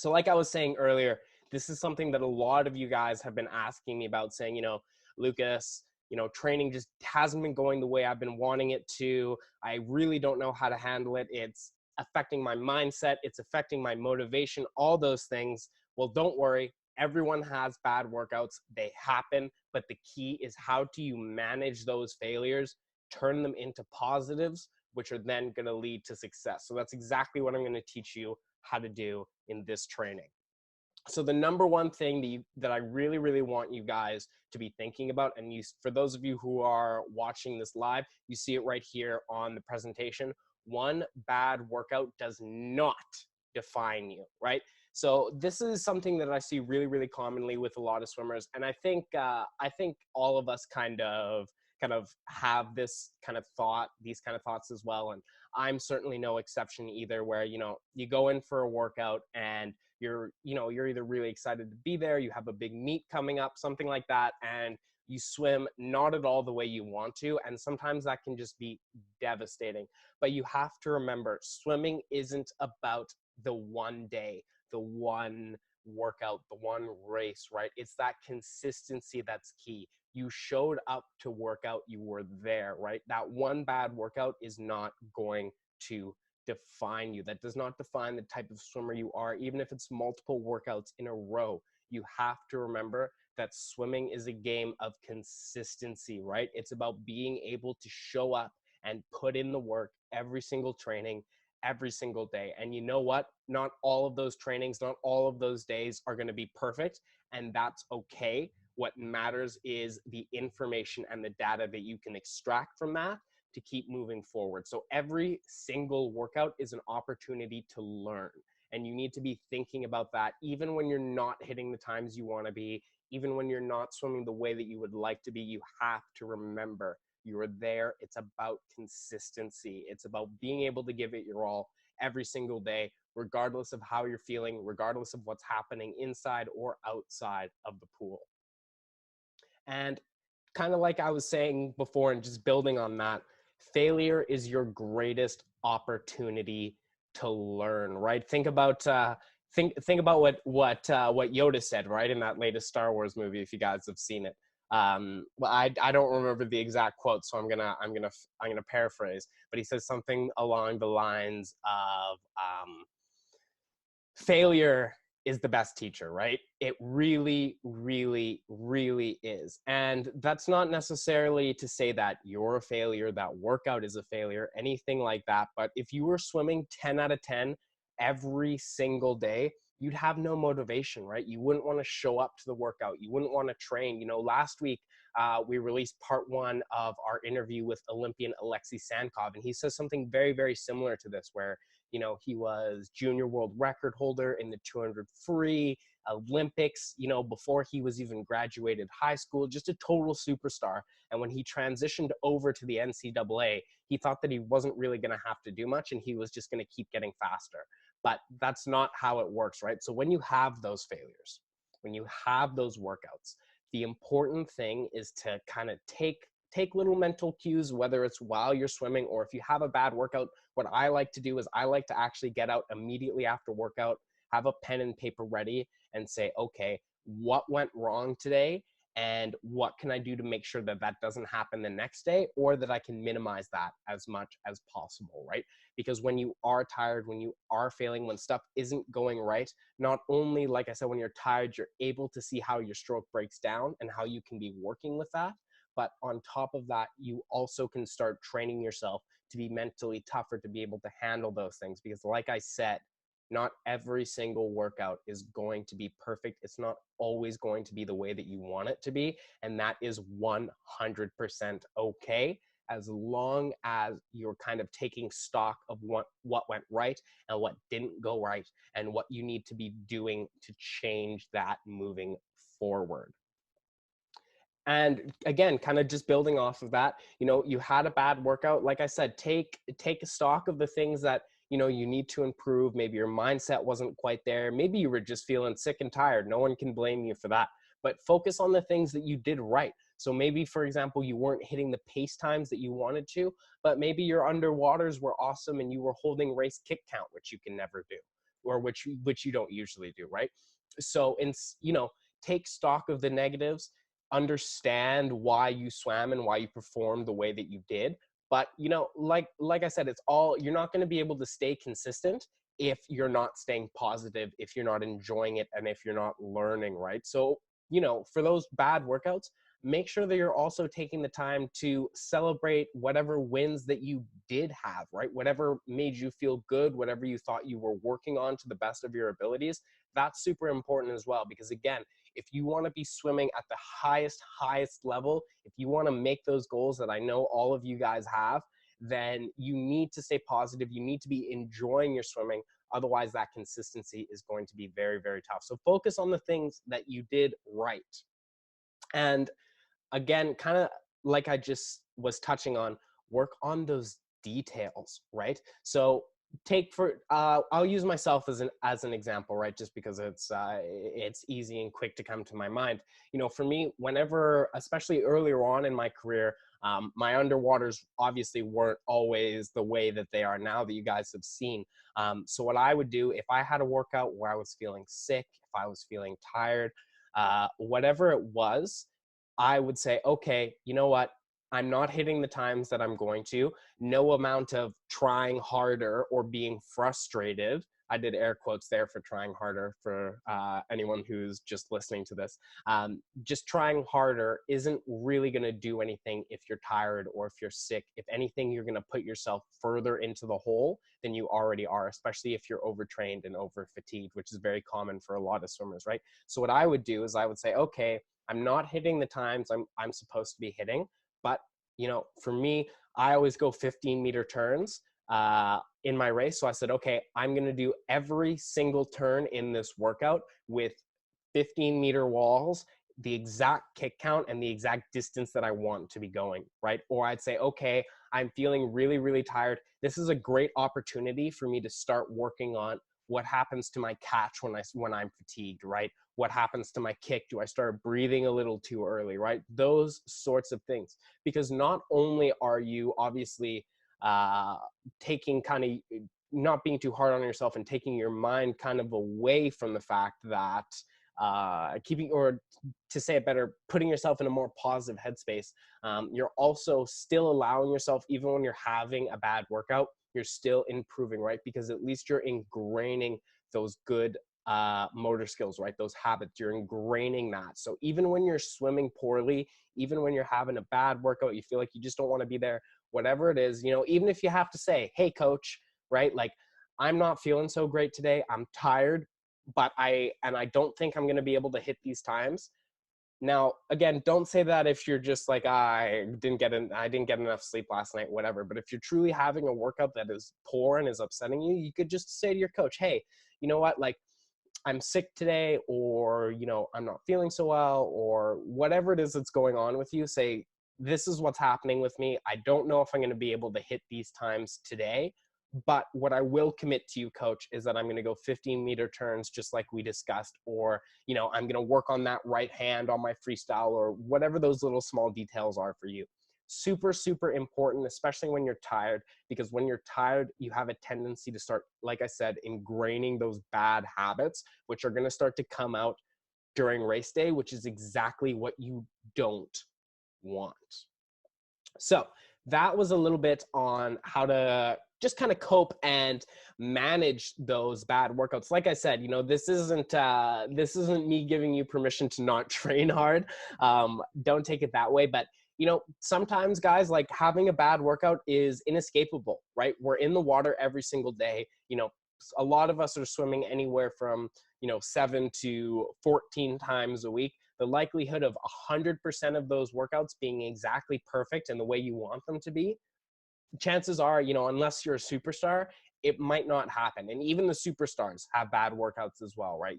So like I was saying earlier, this is something that a lot of you guys have been asking me about, saying, Lucas, training just hasn't been going the way I've been wanting it to. I really don't know how to handle it. It's affecting my mindset. It's affecting my motivation, all those things. Well, don't worry. Everyone has bad workouts. They happen. But the key is, how do you manage those failures, turn them into positives, which are then going to lead to success. So that's exactly what I'm going to teach you how to do in this training. So the number one thing that I really, really want you guys to be thinking about, and for those of you who are watching this live, you see it right here on the presentation. One bad workout does not define you, right? So this is something that I see really, really commonly with a lot of swimmers, and I think all of us kind of have this kind of thought, these kind of thoughts as well. And I'm certainly no exception either, where you go in for a workout and you're either really excited to be there, you have a big meet coming up, something like that, and you swim not at all the way you want to, and sometimes that can just be devastating. But you have to remember, swimming isn't about the one day, the one workout, the one race, right? It's that consistency that's key. You showed up to work out, you were there, right? That one bad workout is not going to define you. That does not define the type of swimmer you are, even if it's multiple workouts in a row. You have to remember that swimming is a game of consistency, right? It's about being able to show up and put in the work every single training, every single day. And you know what? Not all of those trainings, not all of those days are going to be perfect, and that's okay. What matters is the information and the data that you can extract from that to keep moving forward. So every single workout is an opportunity to learn. And you need to be thinking about that even when you're not hitting the times you want to be, even when you're not swimming the way that you would like to be. You have to remember you are there. It's about consistency. It's about being able to give it your all every single day, regardless of how you're feeling, regardless of what's happening inside or outside of the pool. And kind of like I was saying before, and just building on that, failure is your greatest opportunity to learn, right? Think about what Yoda said, right, in that latest Star Wars movie, if you guys have seen it. Well, I don't remember the exact quote, so I'm gonna paraphrase, but he says something along the lines of failure is the best teacher, right? It really, really, really is. And that's not necessarily to say that you're a failure, that workout is a failure, anything like that. But if you were swimming 10 out of 10 every single day, you'd have no motivation, right? You wouldn't want to show up to the workout. You wouldn't want to train. Last week, we released part 1 of our interview with Olympian Alexei Sankov, and he says something very, very similar to this, where he was junior world record holder in the 200 free, Olympics, before he was even graduated high school, just a total superstar. And when he transitioned over to the NCAA, he thought that he wasn't really going to have to do much, and he was just going to keep getting faster. But that's not how it works, right? So when you have those failures, when you have those workouts, the important thing is to kind of take little mental cues, whether it's while you're swimming or if you have a bad workout. What I like to do is I like to actually get out immediately after workout, have a pen and paper ready, and say, okay, what went wrong today? And what can I do to make sure that that doesn't happen the next day, or that I can minimize that as much as possible, right? Because when you are tired, when you are failing, when stuff isn't going right, not only, like I said, when you're tired, you're able to see how your stroke breaks down and how you can be working with that. But on top of that, you also can start training yourself to be mentally tougher, to be able to handle those things. Because like I said, not every single workout is going to be perfect. It's not always going to be the way that you want it to be. And that is 100% okay, as long as you're kind of taking stock of what went right and what didn't go right, and what you need to be doing to change that moving forward. And again, kind of just building off of that, you had a bad workout. Like I said, take a stock of the things that, you need to improve. Maybe your mindset wasn't quite there. Maybe you were just feeling sick and tired. No one can blame you for that. But focus on the things that you did right. So maybe, for example, you weren't hitting the pace times that you wanted to, but maybe your underwaters were awesome and you were holding race kick count, which you can never do. or which you don't usually do, right? So take stock of the negatives, understand why you swam and why you performed the way that you did. But like I said, you're not going to be able to stay consistent if you're not staying positive, if you're not enjoying it, and if you're not learning, right? So for those bad workouts, make sure that you're also taking the time to celebrate whatever wins that you did have, right? Whatever made you feel good, whatever you thought you were working on to the best of your abilities, that's super important as well. Because again, if you want to be swimming at the highest level, if you want to make those goals that I know all of you guys have, then you need to stay positive. You need to be enjoying your swimming. Otherwise, that consistency is going to be very, very tough. So focus on the things that you did right. And again, kind of like I just was touching on, work on those details, right? So I'll use myself as an example, right? Just because it's easy and quick to come to my mind. For me, whenever, especially earlier on in my career, my underwaters obviously weren't always the way that they are now that you guys have seen. So what I would do if I had a workout where I was feeling sick, if I was feeling tired, whatever it was, I would say, okay, you know what? I'm not hitting the times that I'm going to. No amount of trying harder or being frustrated. I did air quotes there for trying harder for anyone who's just listening to this. Just trying harder isn't really going to do anything if you're tired or if you're sick. If anything, you're going to put yourself further into the hole than you already are, especially if you're overtrained and over fatigued, which is very common for a lot of swimmers, right? So what I would do is I would say, okay, I'm not hitting the times I'm supposed to be hitting, but for me, I always go 15-meter turns in my race. So I said, okay, I'm going to do every single turn in this workout with 15-meter walls, the exact kick count and the exact distance that I want to be going, right? Or I'd say, okay, I'm feeling really, really tired. This is a great opportunity for me to start working on what happens to my catch when I'm fatigued, right? What happens to my kick? Do I start breathing a little too early, right? Those sorts of things. Because not only are you obviously taking kind of, not being too hard on yourself and taking your mind kind of away from the fact that or to say it better, putting yourself in a more positive headspace, you're also still allowing yourself, even when you're having a bad workout, you're still improving, right? Because at least you're ingraining those good motor skills, right? Those habits, you're ingraining that. So even when you're swimming poorly, even when you're having a bad workout, you feel like you just don't want to be there, whatever it is, even if you have to say, hey, coach, right? Like, I'm not feeling so great today. I'm tired, but I don't think I'm going to be able to hit these times. Now, again, don't say that if you're just like, I didn't get enough sleep last night, whatever. But if you're truly having a workout that is poor and is upsetting you, you could just say to your coach, hey, you know what? Like, I'm sick today, or, I'm not feeling so well, or whatever it is that's going on with you. Say, this is what's happening with me. I don't know if I'm going to be able to hit these times today. But what I will commit to you, coach, is that I'm going to go 15-meter turns just like we discussed, or, I'm going to work on that right hand on my freestyle, or whatever those little small details are for you. Super, super important, especially when you're tired, because when you're tired, you have a tendency to start, like I said, ingraining those bad habits, which are going to start to come out during race day, which is exactly what you don't want. So that was a little bit on how to just kind of cope and manage those bad workouts. Like I said, this isn't me giving you permission to not train hard. Don't take it that way. But sometimes, guys, like, having a bad workout is inescapable, right? We're in the water every single day. A lot of us are swimming anywhere from 7 to 14 times a week. The likelihood of 100% of those workouts being exactly perfect and the way you want them to be, chances are, unless you're a superstar, it might not happen. And even the superstars have bad workouts as well, right?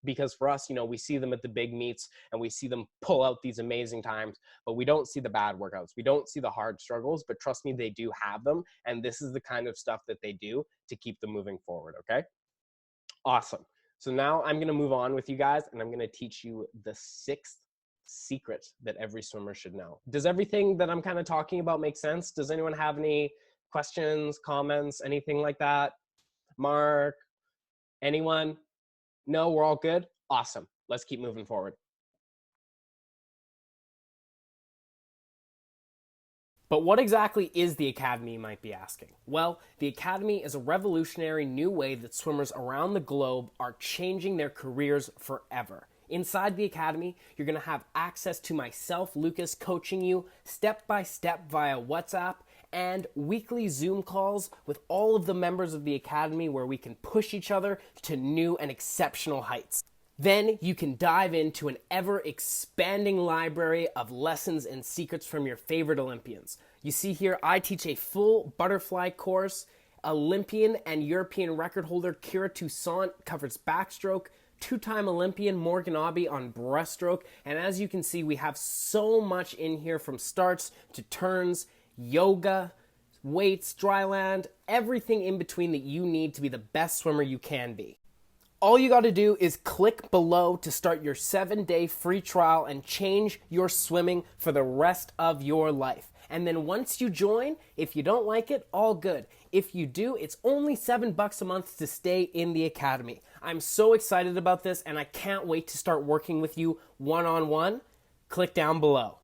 Because for us, we see them at the big meets and we see them pull out these amazing times, but we don't see the bad workouts. We don't see the hard struggles, but trust me, they do have them. And this is the kind of stuff that they do to keep them moving forward, okay? Awesome. So now I'm going to move on with you guys, and I'm going to teach you the 6th secret that every swimmer should know. Does everything that I'm kind of talking about make sense? Does anyone have any questions, comments, anything like that? Mark, Anyone? No, we're all good? Awesome. Let's keep moving forward. But what exactly is the Academy, you might be asking? Well, the Academy is a revolutionary new way that swimmers around the globe are changing their careers forever. Inside the Academy, you're going to have access to myself, Lucas, coaching you step by step via WhatsApp and weekly Zoom calls with all of the members of the Academy where we can push each other to new and exceptional heights. Then you can dive into an ever expanding library of lessons and secrets from your favorite Olympians. You see here, I teach a full butterfly course. Olympian and European record holder Kira Toussaint covers backstroke. Two-time Olympian Morgan Aubie on breaststroke. And as you can see, we have so much in here, from starts to turns, yoga, weights, dryland, everything in between that you need to be the best swimmer you can be. All you got to do is click below to start your 7-day free trial and change your swimming for the rest of your life. And then once you join, if you don't like it, all good. If you do, it's only $7 a month to stay in the Academy. I'm so excited about this, and I can't wait to start working with you one-on-one. Click down below.